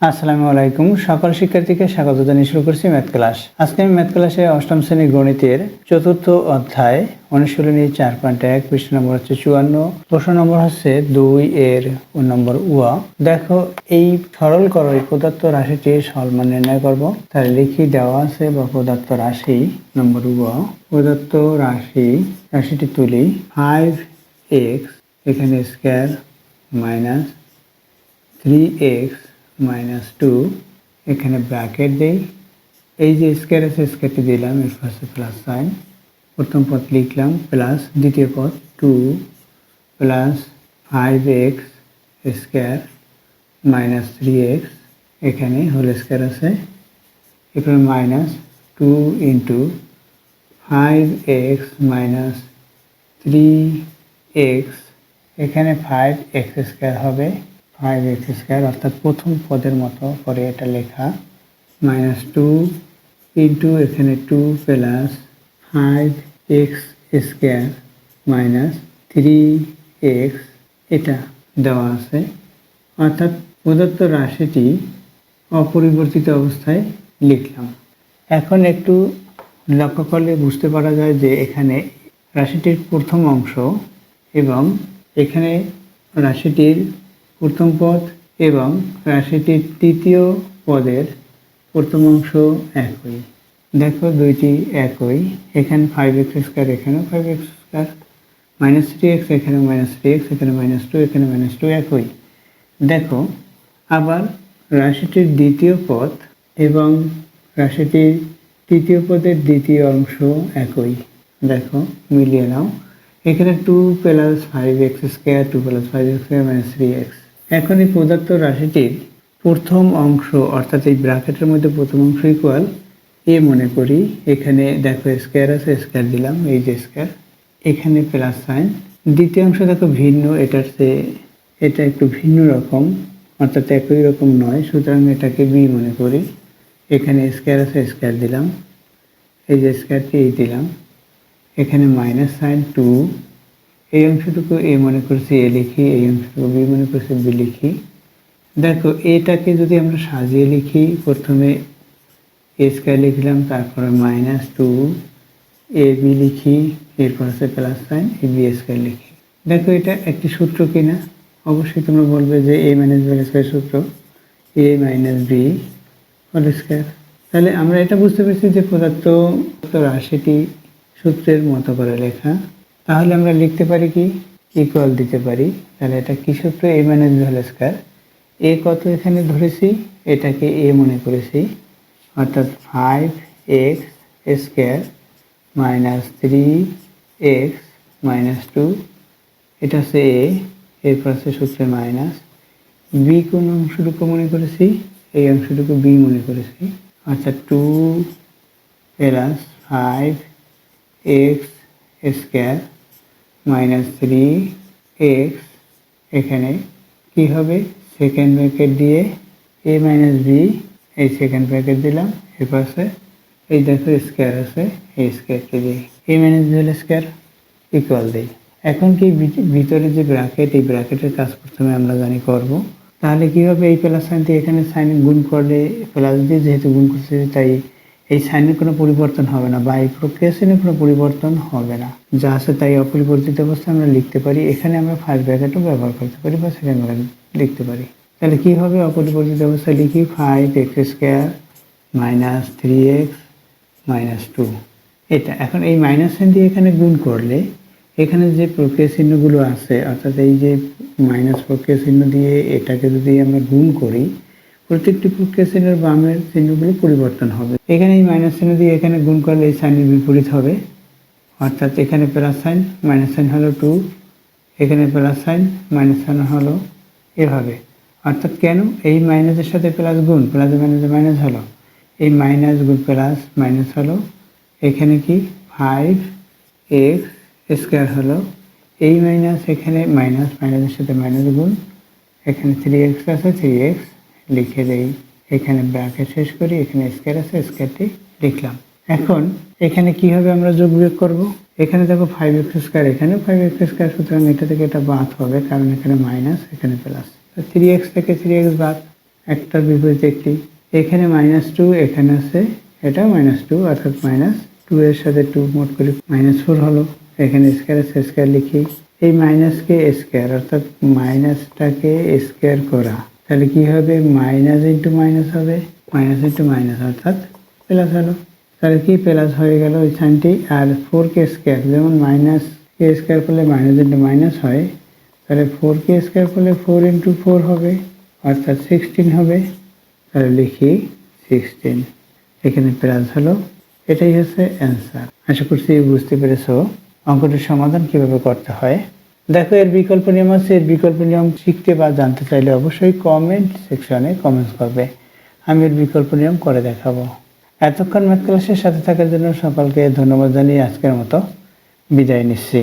আসসালামু আলাইকুম। সকল শিক্ষার্থীকে স্বাগত জানিয়ে শুরু করছি ম্যাথ ক্লাস। আজকে আমি ম্যাথ ক্লাসে অষ্টম শ্রেণী গণিতের চতুর্থ অধ্যায় অনুশীলনী 4.1 পৃষ্ঠা নম্বর হচ্ছে 54, প্রশ্ন নম্বর হচ্ছে 2 এর নম্বর উয়া। দেখো, এই সরল করো এই প্রদত্ত রাশিটির সরলমান নির্ণয় করব। তাহলে লিখি দেওয়া আছে বা প্রদত্ত রাশি নম্বর উয়া, প্রদত্ত রাশিটি তুলি 5x এখানে স্কয়ার মাইনাস 3x মাইনাস 2 এখানে ব্র্যাকেট দেই। এই যে স্কয়ার আছে স্কয়ারটি দিলাম, এর পাশে প্লাস সাইন, প্রথম পদ লিখলাম প্লাস দ্বিতীয় পদ 2 plus 5x square minus 3x এখানে হোল স্কয়ার আছে, এখানে minus 2 into 5x minus 3x এখানে 5x স্কয়ার হবে 5x স্কয়ার, অর্থাৎ প্রথম পদের মতো করে এটা লেখা, মাইনাস 2 ইন্টু এখানে 2 plus 5x square minus 3x এটা দেওয়া আছে। অর্থাৎ প্রদত্ত রাশিটি অপরিবর্তিত অবস্থায় লিখলাম। এখন একটু লক্ষ্য করলে বুঝতে পারা যায় যে এখানে রাশিটির প্রথম অংশ এবং এখানে রাশিটির প্রথম পদ এবং রাশিটির তৃতীয় পদের প্রথম অংশ একই। দেখো দুইটি একই, এখানে 5x স্কয়ার এখানেও 5x স্কয়ার, মাইনাস 3x এখানে মাইনাস 3x এখানে মাইনাস 2 এখানে মাইনাস 2 একই। দেখো আবার রাশিটির দ্বিতীয় পদ এবং রাশিটির তৃতীয় পদের দ্বিতীয় অংশ একই। দেখো মিলিয়ে নাও, এখানে 2 plus 5x square 2 plus 5x square minus 3x। এখন এই প্রদত্ত রাশিটির প্রথম অংশ অর্থাৎ এই ব্র্যাকেটের মধ্যে প্রথম অংশ ইকুয়াল এ মনে করি। এখানে দেখো স্কয়ার আছে, স্কয়ার দিলাম, এই যে স্কয়ার, এখানে প্লাস সাইন। দ্বিতীয় অংশ দেখো ভিন্ন, এটা একটু ভিন্ন রকম, অর্থাৎ একই রকম নয়, সুতরাং এটাকে বি মনে করি। এখানে স্কয়ার আছে, স্কয়ার দিলাম, এই যে স্কয়ারটি এই দিলাম, এখানে মাইনাস সাইন 2, এই অংশটুকু এ মনে করছি এ লিখি, এই অংশটুকু বি মনে করছি বি লিখি। দেখো এটাকে যদি আমরা সাজিয়ে লিখি, প্রথমে এ স্কয়ার লিখলাম, তারপরে মাইনাস 2 এ বি লিখি, এরপর আছে plus sign A B square লিখি। দেখো এটা একটি সূত্র কিনা, অবশ্যই তোমরা বলবে যে এ মাইনাস বি স্কয়ার সূত্র, এ মাইনাস বি হোল স্কয়ার। তাহলে আমরা এটা বুঝতে পেরেছি যে প্রদত্ত রাশিটি সূত্রের মতো করে লেখা। তাহলে আমরা লিখতে পারি কি, ইকুয়াল দিতে পারি। তাহলে এটা কি সূত্র, এ মাইনাস বি হোল স্কয়ার। এ কত এখানে ধরেছি, এটাকে এ মনে করেছি, অর্থাৎ 5x square minus 3x minus 2 এটা হচ্ছে এ, এরপর আছে সূত্রে মাইনাস। বি কোন অংশটুকু মনে করেছি, এই অংশটুকু বি মনে করেছি, অর্থাৎ 2 plus 5x square minus 3x এখানে কি হবে, সেকেন্ড ব্র্যাকেট দিয়ে এ মাইনাস বি, এই সেকেন্ড ব্র্যাকেট দিলাম, এর পাশে এই দেখো স্কয়ার আছে, এই স্কয়ারকে দিই, A minus B whole square equal দিই। এখন কি ভিতরে যে ব্র্যাকেট, এই ব্র্যাকেটের কাজ প্রথমে আমরা জানি করব। তাহলে কি হবে, এই প্লাস সাইনটি এখানে সাইন গুণ করলে প্লাস দিয়ে যেহেতু গুণ করছে, তাই এই সাইনের কোনো পরিবর্তন হবে না বা এই প্রক্রিয়া চিহ্নের কোনো পরিবর্তন হবে না, যা আছে তাই অপরিবর্তিত অবস্থায় আমরা লিখতে পারি। এখানে আমরা ফার্স্ট ব্র্যাকেটও ব্যবহার করতে পারি বা সেকেন্ড ব্র্যাকেট লিখতে পারি। তাহলে কি হবে, অপরিবর্তিত অবস্থায় লিখি 5x square minus 3x minus 2 এটা। এখন এই মাইনাস সাইন দিয়ে এখানে গুণ করলে এখানে যে প্রক্রিয়া চিহ্নগুলো আছে, অর্থাৎ এই যে মাইনাস প্রক্রিয়া চিহ্ন দিয়ে এটাকে যদি আমরা গুণ করি, প্রত্যেকটি প্রক্রিয়া চিহ্নের বামের চিহ্নগুলো পরিবর্তন হবে। এখানে এই মাইনাস চিহ্ন দিয়ে এখানে গুণ করলে এই সাইনের বিপরীত হবে, অর্থাৎ এখানে প্লাস সাইন মাইনাস সাইন হলো 2, এখানে প্লাস সাইন মাইনাস সাইন হলো এভাবে। অর্থাৎ কেন, এই মাইনাসের সাথে প্লাস গুণ, প্লাস মাইনাসে মাইনাস হলো, এই মাইনাস গুণ প্লাস মাইনাস হলো, এখানে কি 5x স্কয়ার হলো, এই মাইনাস এখানে মাইনাস, মাইনাসের সাথে মাইনাস গুণ, এখানে 3x আছে 3x লিখে দেই, এখানে ব্র্যাকেট শেষ করি, এখানে স্কয়ার আছে স্কয়ারটি লিখলাম। এখন এখানে কি হবে, আমরা যোগ বিয়োগ করব। এখানে দেখো 5x স্কয়ার, এখানেও 5x স্কয়ার, সুতরাং এটা থেকে এটা বাদ হবে, কারণ এখানে মাইনাস এখানে প্লাস, 3x থেকে 3x বাদ, একটার বিপরীতে একটি। এখানে -2, এখানে আছে এটা -2, অর্থাৎ -2 এর সাথে 2 মোট করে -4 হলো। এখানে স্কয়ার আছে, স্কয়ার লিখি। এই মাইনাসকে স্কয়ার, অর্থাৎ মাইনাসটাকে স্কয়ার করা, তাহলে কি হবে? মাইনাস ইন্টু মাইনাস হবে, মাইনাস ইন্টু মাইনাস অর্থাৎ প্লাস হলো। তাহলে কি প্লাস হয়ে গেল ওই সাইনটি। আর 4k স্কয়ার, যেমন মাইনাস কে স্কয়ার করলে মাইনাস ইন্টু মাইনাস হয়, তাহলে 4k স্কয়ার করলে 4 ইন্টু 4 হবে, অর্থাৎ 16 হবে। তাহলে লিখি 16, এখানে প্লাস হলো। এটাই হচ্ছে অ্যান্সার। আশা করছি বুঝতে পেরেছো অঙ্কটির সমাধান কিভাবে করতে হয়। দেখো, এর বিকল্প নিয়ম আছে। এর বিকল্প নিয়ম শিখতে বা জানতে চাইলে অবশ্যই কমেন্ট সেকশনে কমেন্টস করবে, আমি এর বিকল্প নিয়ম করে দেখাবো। এতক্ষণ ম্যাথ ক্লাসের সাথে থাকার জন্য সকলকে ধন্যবাদ জানিয়ে আজকের মতো বিদায় নিচ্ছি।